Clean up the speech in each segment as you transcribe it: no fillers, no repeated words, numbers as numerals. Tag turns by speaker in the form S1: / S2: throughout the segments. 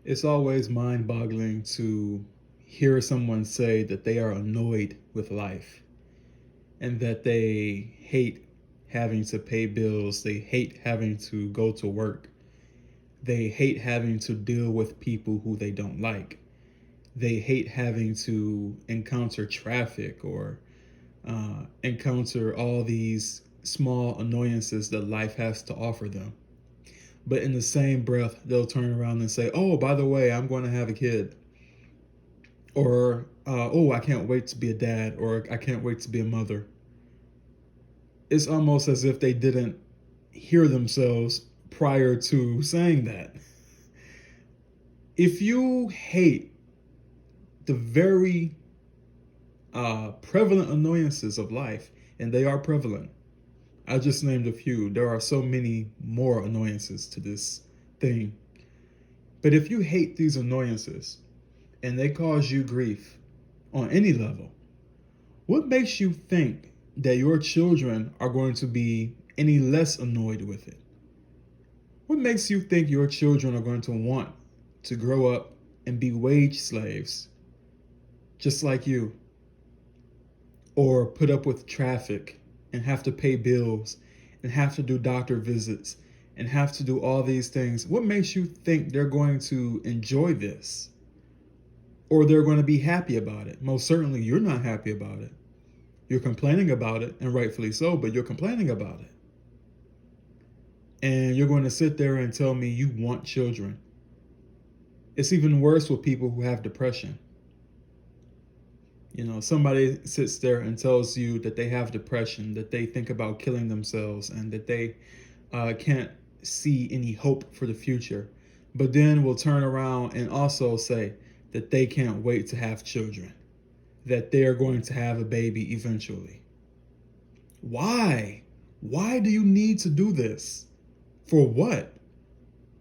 S1: It's always mind boggling to hear someone say that they are annoyed with life and that they hate having to pay bills, they hate having to go to work, they hate having to deal with people who they don't like, they hate having to encounter traffic or encounter all these small annoyances that life has to offer them. But in the same breath, they'll turn around and say, "Oh, by the way, I'm going to have a kid." Or, "Oh, I can't wait to be a dad," or "I can't wait to be a mother." It's almost as if they didn't hear themselves prior to saying that. If you hate the very prevalent annoyances of life, and they are prevalent, I just named a few. There are so many more annoyances to this thing. But if you hate these annoyances and they cause you grief on any level, what makes you think that your children are going to be any less annoyed with it? What makes you think your children are going to want to grow up and be wage slaves just like you? Or put up with traffic and have to pay bills and have to do doctor visits and have to do all these things? What makes you think they're going to enjoy this? Or they're going to be happy about it? Most certainly, you're not happy about it. You're complaining about it, and rightfully so, but you're complaining about it. And you're going to sit there and tell me you want children. It's even worse with people who have depression. You know, somebody sits there and tells you that they have depression, that they think about killing themselves, and that they can't see any hope for the future. But then will turn around and also say that they can't wait to have children, that they're going to have a baby eventually. Why? Why do you need to do this? For what?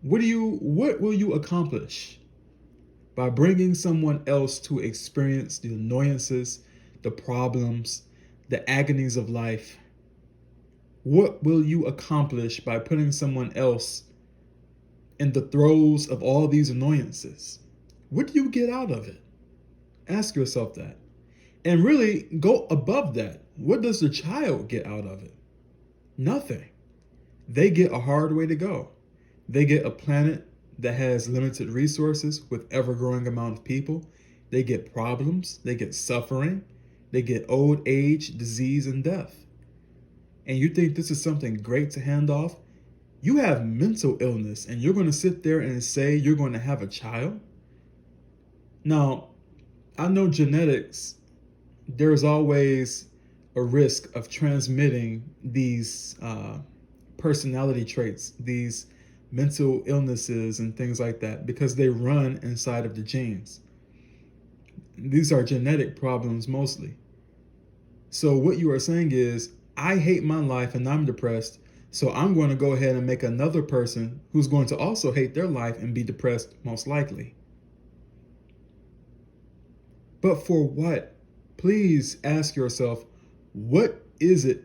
S1: What will you accomplish by bringing someone else to experience the annoyances, the problems, the agonies of life? What will you accomplish by putting someone else in the throes of all these annoyances? What do you get out of it? Ask yourself that. And really go above that. What does the child get out of it? Nothing. They get a hard way to go. They get a planet that has limited resources with ever-growing amount of people. They get problems, they get suffering, they get old age, disease, and death. And you think this is something great to hand off? You have mental illness and you're going to sit there and say you're going to have a child? Now, I know genetics, there's always a risk of transmitting these personality traits, these mental illnesses and things like that, because they run inside of the genes. These are genetic problems mostly. So what you are saying is, I hate my life and I'm depressed, so I'm going to go ahead and make another person who's going to also hate their life and be depressed, most likely. But for what? Please ask yourself, what is it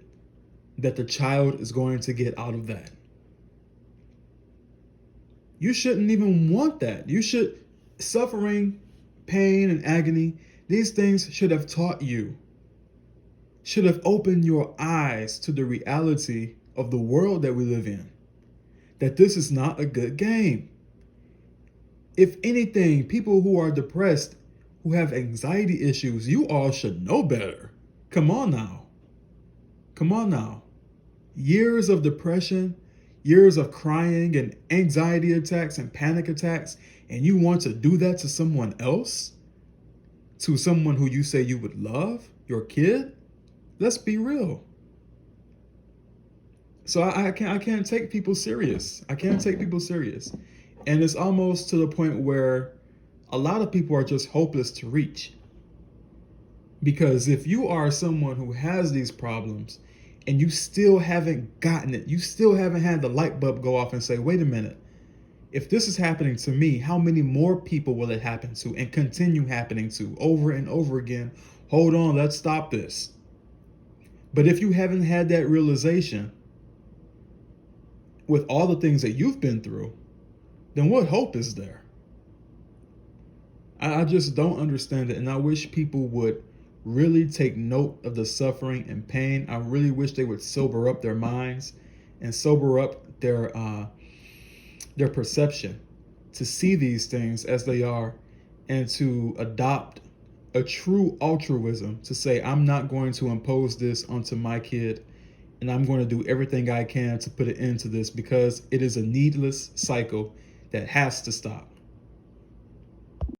S1: that the child is going to get out of that? You shouldn't even want that. You should, suffering, pain, and agony, these things should have taught you, should have opened your eyes to the reality of the world that we live in, that this is not a good game. If anything, people who are depressed, who have anxiety issues, you all should know better. Come on now. Come on now. Years of depression, years of crying and anxiety attacks and panic attacks, and you want to do that to someone else? To someone who you say you would love? Your kid? Let's be real. So I can't take people serious. I can't take people serious. And it's almost to the point where a lot of people are just hopeless to reach. Because if you are someone who has these problems and you still haven't gotten it, you still haven't had the light bulb go off and say, wait a minute, if this is happening to me, how many more people will it happen to and continue happening to over and over again? Hold on, let's stop this. But if you haven't had that realization with all the things that you've been through, then what hope is there? I just don't understand it. And I wish people would really take note of the suffering and pain. I really wish they would sober up their minds and sober up their perception to see these things as they are and to adopt a true altruism to say, I'm not going to impose this onto my kid, and I'm going to do everything I can to put an end to this because it is a needless cycle that has to stop.